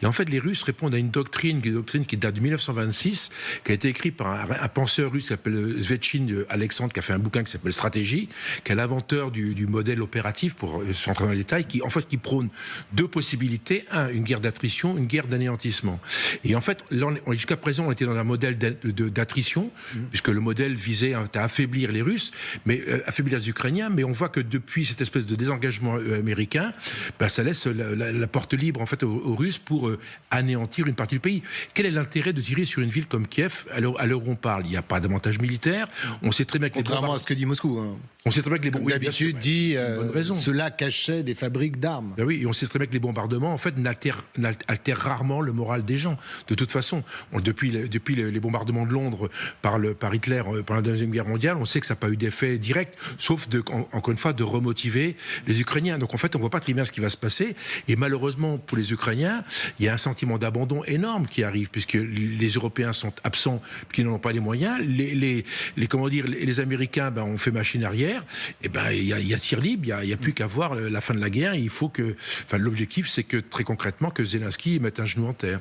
Et en fait, les Russes répondent à une doctrine qui date de 1926, qui a été écrite par un penseur russe qui s'appelle Svechin Alexandre, qui a fait un bouquin qui s'appelle Stratégie, qui est l'inventeur du modèle opératif, pour s'entrer dans les détails, qui prône deux possibilités. Un, une guerre d'attrition, une guerre d'anéantissement. Et en fait, jusqu'à présent, on était dans un modèle d'attrition, puisque le modèle visait à affaiblir les Russes, mais affaiblir les Ukrainiens, mais on voit que depuis cette espèce de désengagement américain, ça laisse la porte libre en fait aux Russes pour anéantir une partie du pays. Quel est l'intérêt de tirer sur une ville comme Kiev à l'heure où on parle? Il n'y a pas d'avantage militaire. On sait très bien que contrairement à ce que dit Moscou. On sait très bien que les comme d'habitude dit cela cachait des fabriques d'armes. Ben oui, et on sait très bien que les bombardements en fait altèrent rarement le moral des gens. De toute façon, depuis les bombardements de Londres par Hitler pendant la Deuxième Guerre mondiale, on sait que ça n'a pas eu d'effet direct, sauf encore une fois de remotiver les Ukrainiens. Donc en fait, on ne voit pas très bien ce qui va se passer. Et malheureusement pour les Ukrainiens, il y a un sentiment d'abandon énorme qui arrive, puisque les Européens sont absents, puisqu'ils n'en ont pas les moyens. Les Américains ont fait machine arrière. Et il y a tir libre, il n'y a plus qu'à voir la fin de la guerre. Il faut l'objectif, c'est que très concrètement que Zelensky mette un genou en terre.